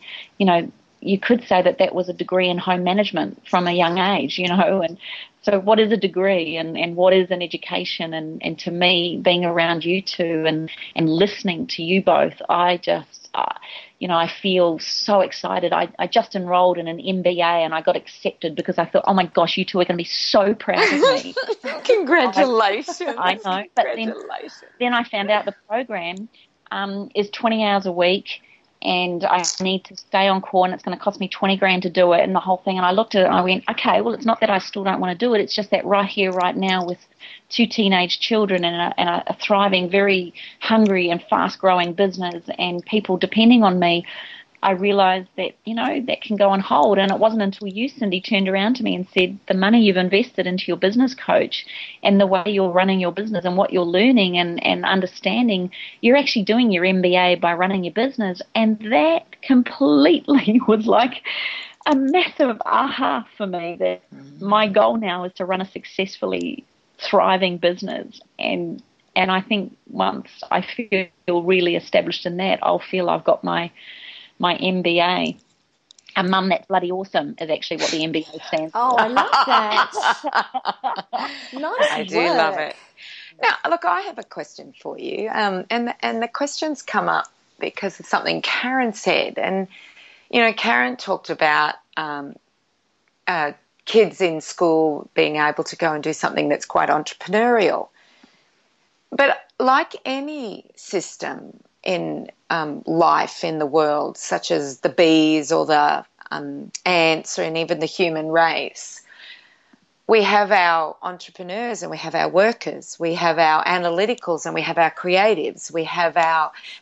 you could say that was a degree in home management from a young age, and so what is a degree and what is an education? And to me, being around you two and listening to you both, I just, I feel so excited. I just enrolled in an MBA and I got accepted because I thought, oh my gosh, you two are going to be so proud of me. Congratulations. I know, but then I found out the program is 20 hours a week, and I need to stay on call, and it's going to cost me $20,000 to do it, and the whole thing. And I looked at it and I went, okay, well, it's not that I still don't want to do it. It's just that right here, right now, with 2 teenage children and a thriving, very hungry and fast-growing business and people depending on me, I realised that, that can go on hold. And it wasn't until you, Cyndi, turned around to me and said, the money you've invested into your business coach and the way you're running your business and what you're learning and understanding, you're actually doing your MBA by running your business. And that completely was like a massive aha for me, that my goal now is to run a successfully thriving business. And I think once I feel really established in that, I'll feel I've got my MBA. And Mum, that's bloody awesome is actually what the MBA stands for. Oh, I love that. Nice I do love it. Now, look, I have a question for you. And the questions come up because of something Carren said. And, Carren talked about kids in school being able to go and do something that's quite entrepreneurial. But like any system in life in the world, such as the bees or the ants and even the human race, we have our entrepreneurs and we have our workers, we have our analyticals and we have our creatives, we have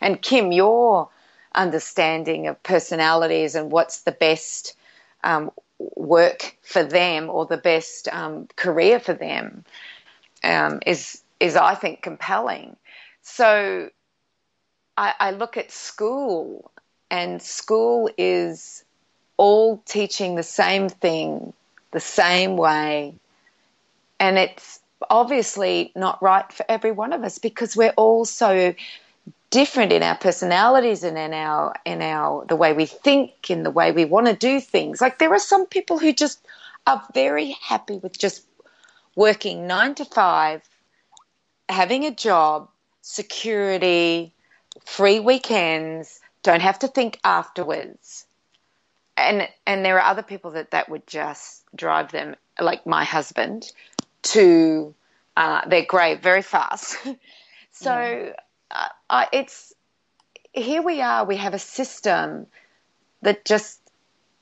and Kim, your understanding of personalities and what's the best work for them or the best career for them is I think compelling. So I look at school, and school is all teaching the same thing the same way, and it's obviously not right for every one of us because we're all so different in our personalities and in our the way we think, in the way we want to do things. Like there are some people who just are very happy with just working 9 to 5, having a job, security, free weekends, don't have to think afterwards. And there are other people that would just drive them, like my husband, to their grave very fast. So it's here we are. We have a system that just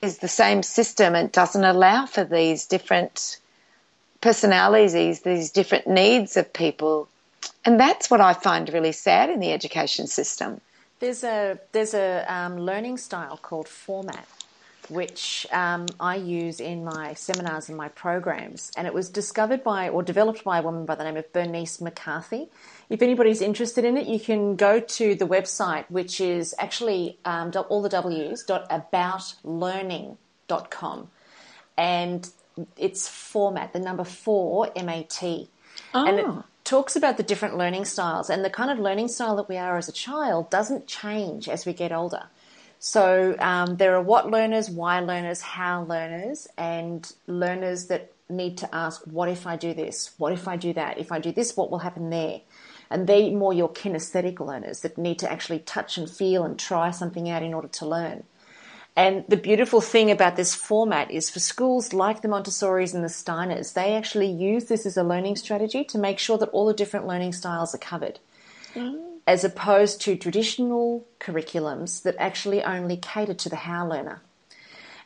is the same system and doesn't allow for these different personalities, these different needs of people. And that's what I find really sad in the education system. There's a learning style called format, which I use in my seminars and my programs. And it was discovered or developed by a woman by the name of Bernice McCarthy. If anybody's interested in it, you can go to the website, which is actually all the W's, aboutlearning.com. And it's format, the number 4, M-A-T. Oh. And it talks about the different learning styles. And the kind of learning style that we are as a child doesn't change as we get older. So there are what learners, why learners, how learners, and learners that need to ask, what if I do this? What if I do that? If I do this, what will happen there? And they're more your kinesthetic learners that need to actually touch and feel and try something out in order to learn. And the beautiful thing about this format is for schools like the Montessoris and the Steiners, they actually use this as a learning strategy to make sure that all the different learning styles are covered. As opposed to traditional curriculums that actually only cater to the how learner.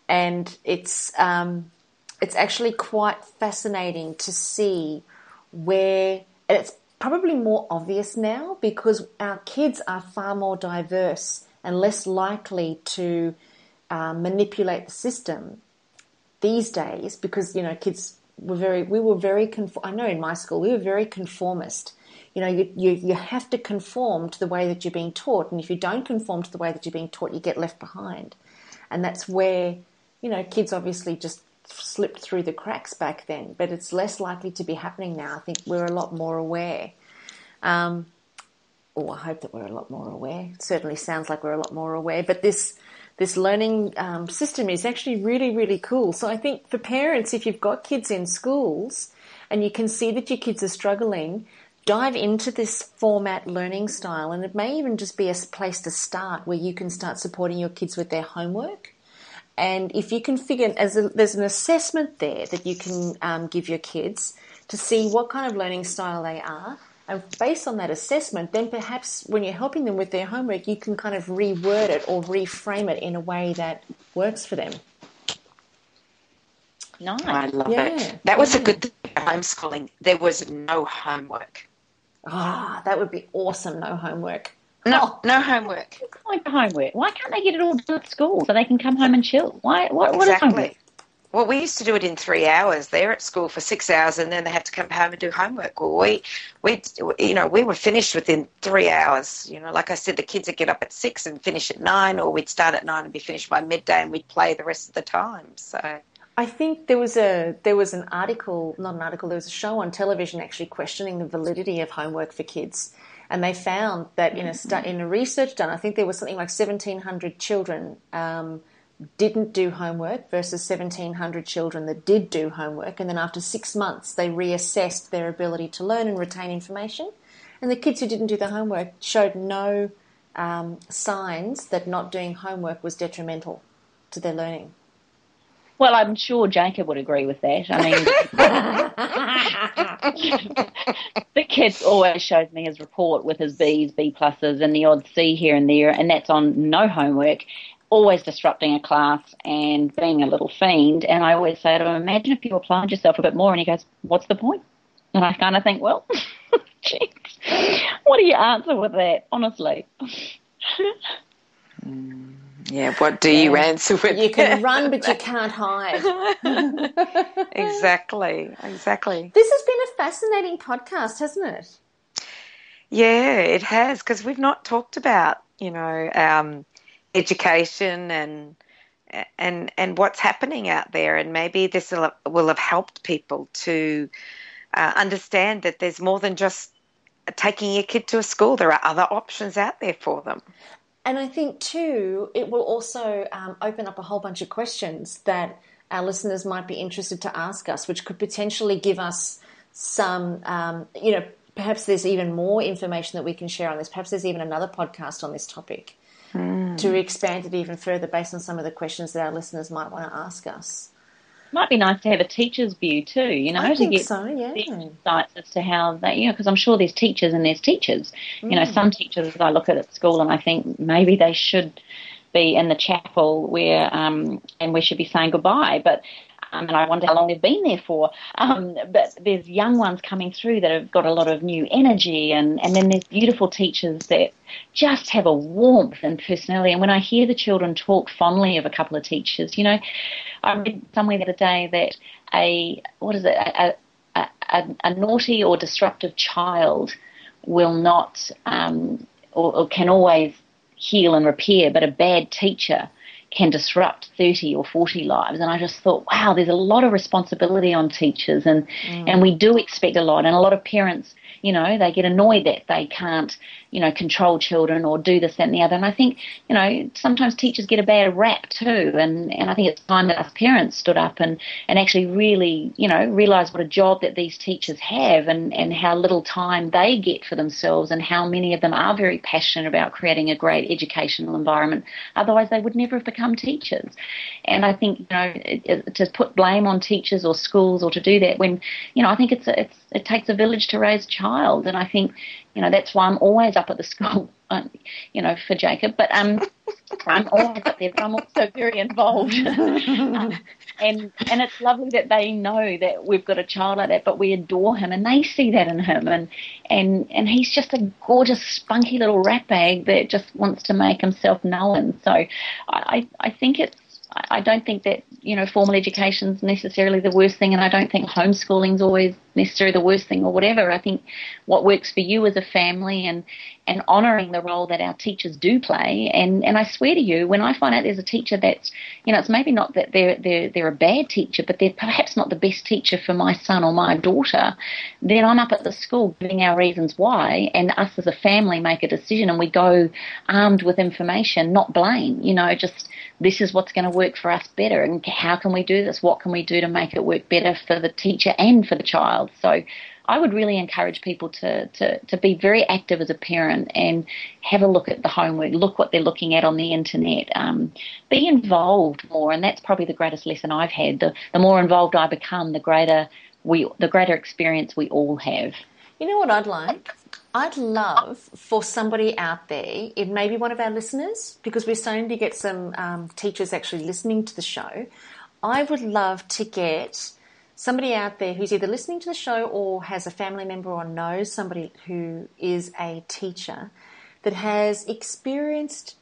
And it's actually quite fascinating to see where, and it's probably more obvious now because our kids are far more diverse and less likely to manipulate the system these days because, kids I know in my school we were very conformist. You have to conform to the way that you're being taught. And if you don't conform to the way that you're being taught, you get left behind. And that's where, kids obviously just slipped through the cracks back then. But it's less likely to be happening now. I think we're a lot more aware. I hope that we're a lot more aware. It certainly sounds like we're a lot more aware. But this learning system is actually really, really cool. So I think for parents, if you've got kids in schools and you can see that your kids are struggling, dive into this format learning style, and it may even just be a place to start where you can start supporting your kids with their homework. And if you can figure, there's an assessment there that you can give your kids to see what kind of learning style they are. And based on that assessment, then perhaps when you're helping them with their homework, you can kind of reword it or reframe it in a way that works for them. Nice. I love it. That was a good thing about homeschooling. There was no homework. That would be awesome. No homework. No homework. Like homework. Why can't they get it all done at school so they can come home and chill? What is homework? Well, we used to do it in 3 hours. They're at school for 6 hours, and then they have to come home and do homework. Well, we were finished within 3 hours. Like I said, the kids would get up at 6 and finish at 9, or we'd start at 9 and be finished by midday, and we'd play the rest of the time. So I think there was a show on television actually questioning the validity of homework for kids. And they found that in a research done, I think there was something like 1,700 children didn't do homework versus 1,700 children that did do homework. And then after 6 months, they reassessed their ability to learn and retain information. And the kids who didn't do the homework showed no signs that not doing homework was detrimental to their learning. Well, I'm sure Jacob would agree with that. I mean, the kid always shows me his report with his B's, B pluses, and the odd C here and there, and that's on no homework. always disrupting a class and being a little fiend. And I always say to him, imagine if you applied yourself a bit more. And he goes, what's the point? And I kind of think, well, geez, what do you answer with that, honestly? Yeah, what do you answer with? You can run, but you can't hide. Exactly. This has been a fascinating podcast, hasn't it? Yeah, it has, because we've not talked about, education and what's happening out there, and maybe this will have helped people to understand that there's more than just taking your kid to a school. There are other options out there for them. And I think, too, it will also open up a whole bunch of questions that our listeners might be interested to ask us, which could potentially give us some, perhaps there's even more information that we can share on this. Perhaps there's even another podcast on this topic to expand it even further based on some of the questions that our listeners might want to ask us. Might be nice to have a teacher's view too, I to think get so, yeah. insights as to how they, because I'm sure there's teachers and there's teachers. Some teachers I look at school and I think maybe they should be in the chapel where, and we should be saying goodbye, but and I wonder how long they've been there for. But there's young ones coming through that have got a lot of new energy, and then there's beautiful teachers that just have a warmth and personality. And when I hear the children talk fondly of a couple of teachers, I read somewhere the other day that a naughty or disruptive child will not or can always heal and repair, but a bad teacher can disrupt 30 or 40 lives. And I just thought, wow, there's a lot of responsibility on teachers, and we do expect a lot. And a lot of parents, they get annoyed that they can't, control children or do this, that, and the other. And I think, sometimes teachers get a bad rap too. And I think it's time that us parents stood up and actually really, realise what a job that these teachers have, and how little time they get for themselves, and how many of them are very passionate about creating a great educational environment. Otherwise, they would never have become teachers. And I think, to put blame on teachers or schools or to do that when, I think it takes a village to raise a child. And I think, that's why I'm always up at the school, for Jacob. But I'm always up there, but I'm also very involved. And it's lovely that they know that we've got a child like that, but we adore him, and they see that in him. And he's just a gorgeous, spunky little rat bag that just wants to make himself known. So I think I don't think that, formal education is necessarily the worst thing, and I don't think homeschooling is always necessarily the worst thing or whatever. I think what works for you as a family and honouring the role that our teachers do play. And I swear to you, when I find out there's a teacher that's, it's maybe not that they're a bad teacher, but they're perhaps not the best teacher for my son or my daughter, then I'm up at the school giving our reasons why, and us as a family make a decision, and we go armed with information, not blame, just this is what's going to work for us better, and how can we do this? What can we do to make it work better for the teacher and for the child? So I would really encourage people to be very active as a parent and have a look at the homework, look what they're looking at on the internet, be involved more. And that's probably the greatest lesson I've had. The more involved I become, the greater experience we all have. You know what I'd like? I'd love for somebody out there, if maybe one of our listeners, because we're starting to get some teachers actually listening to the show, I would love to get somebody out there who's either listening to the show or has a family member or knows somebody who is a teacher that has experienced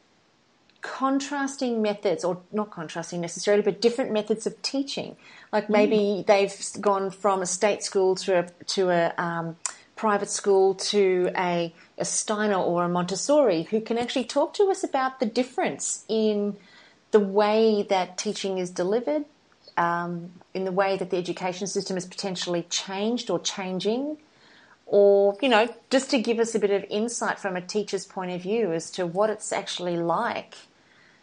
contrasting methods, or not contrasting necessarily, but different methods of teaching. Like maybe they've gone from a state school to a private school to a Steiner or a Montessori, who can actually talk to us about the difference in the way that teaching is delivered, in the way that the education system is potentially changed or changing, or, just to give us a bit of insight from a teacher's point of view as to what it's actually like.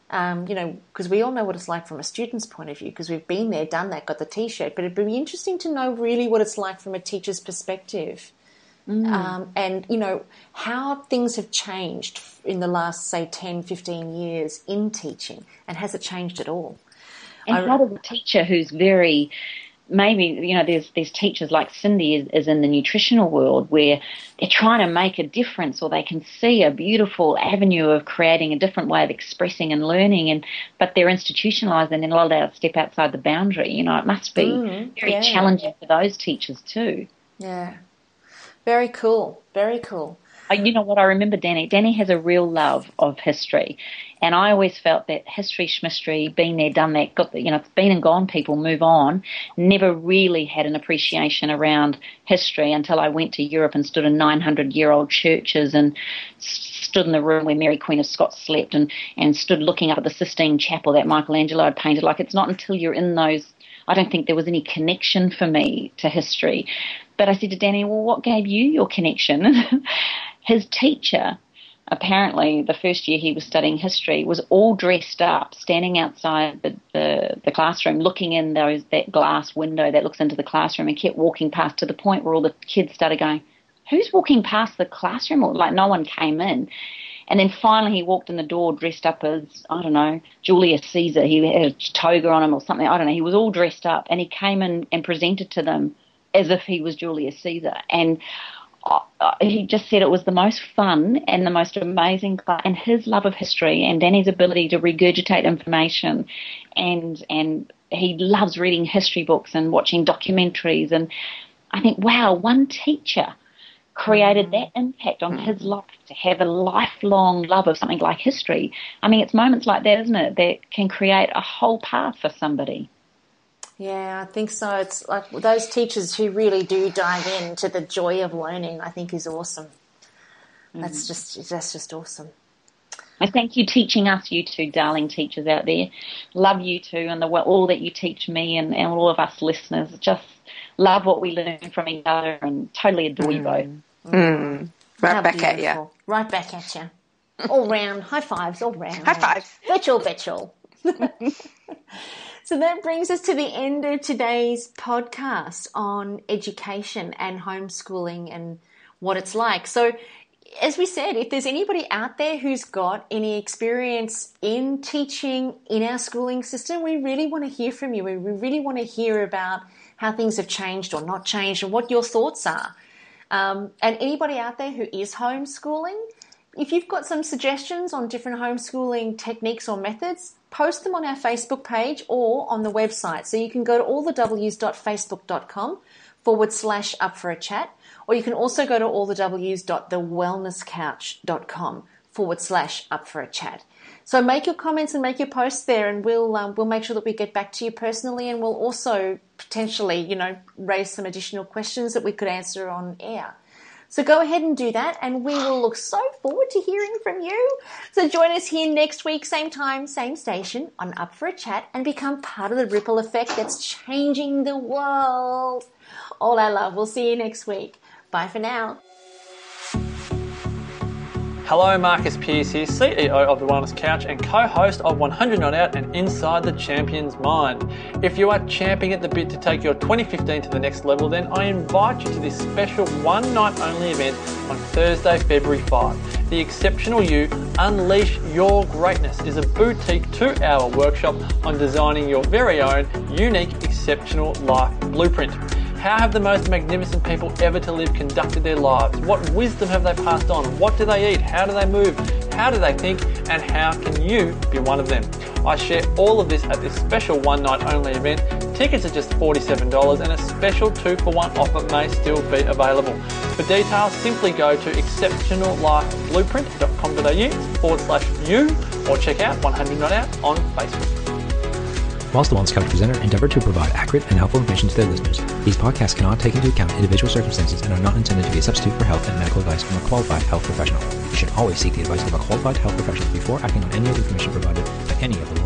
Because we all know what it's like from a student's point of view, because we've been there, done that, got the T-shirt, but it'd be interesting to know really what it's like from a teacher's perspective. And, how things have changed in the last, say, 10, 15 years in teaching, and has it changed at all? And how does a teacher who's very maybe, there's teachers like Cyndi is in the nutritional world where they're trying to make a difference, or they can see a beautiful avenue of creating a different way of expressing and learning, but they're institutionalised and they're not allowed to step outside the boundary. It must be very challenging for those teachers too. Yeah. Very cool. Very cool. You know what, I remember Danny has a real love of history, and I always felt that history, schmistery, been there, done that, it's been and gone, people move on, never really had an appreciation around history until I went to Europe and stood in 900-year-old churches and stood in the room where Mary Queen of Scots slept and stood looking up at the Sistine Chapel that Michelangelo had painted. Like, it's not until you're in those, I don't think there was any connection for me to history. But I said to Danny, well, what gave you your connection? His teacher, apparently the first year he was studying history, was all dressed up, standing outside the classroom, looking in that glass window that looks into the classroom, and kept walking past, to the point where all the kids started going, who's walking past the classroom? Like, no one came in. And then finally he walked in the door dressed up as, I don't know, Julius Caesar. He had a toga on him or something. I don't know. He was all dressed up, and he came in and presented to them as if he was Julius Caesar. And he just said it was the most fun and the most amazing class, and his love of history and Danny's ability to regurgitate information, and he loves reading history books and watching documentaries. And I think, wow, one teacher created that impact on his life, to have a lifelong love of something like history. I mean, it's moments like that, isn't it, that can create a whole path for somebody. Yeah, I think so. It's like those teachers who really do dive into the joy of learning, I think, is awesome. That's just awesome. I thank you teaching us, you two darling teachers out there. Love you two, and all that you teach me and all of us listeners. Just love what we learn from each other, and totally adore you both. Right How back beautiful. at you. Right back at you. All round. High fives all round. High fives. Virtual. So that brings us to the end of today's podcast on education and homeschooling and what it's like. So, as we said, if there's anybody out there who's got any experience in teaching in our schooling system, we really want to hear from you. We really want to hear about how things have changed or not changed and what your thoughts are. And anybody out there who is homeschooling, if you've got some suggestions on different homeschooling techniques or methods, post them on our Facebook page or on the website. So you can go to allthews.facebook.com/up-for-a-chat, or you can also go to allthews.thewellnesscouch.com/up-for-a-chat. So make your comments and make your posts there, and we'll make sure that we get back to you personally, and we'll also potentially, raise some additional questions that we could answer on air. So go ahead and do that, and we will look so forward to hearing from you. So join us here next week, same time, same station, on Up for a Chat, and become part of the ripple effect that's changing the world. All our love. We'll see you next week. Bye for now. Hello, Marcus Pearce here, CEO of The Wellness Couch and co-host of 100 Not Out and Inside the Champion's Mind. If you are champing at the bit to take your 2015 to the next level, then I invite you to this special one-night-only event on Thursday, February 5. The Exceptional You Unleash Your Greatness is a boutique 2-hour workshop on designing your very own unique exceptional life blueprint. How have the most magnificent people ever to live conducted their lives? What wisdom have they passed on? What do they eat? How do they move? How do they think? And how can you be one of them? I share all of this at this special one-night-only event. Tickets are just $47 and a special 2-for-1 offer may still be available. For details, simply go to exceptionallifeblueprint.com.au/you or check out 100 Not Out on Facebook. Whilst the Wellness Couch presenter endeavour to provide accurate and helpful information to their listeners, these podcasts cannot take into account individual circumstances and are not intended to be a substitute for health and medical advice from a qualified health professional. You should always seek the advice of a qualified health professional before acting on any of the information provided by any of the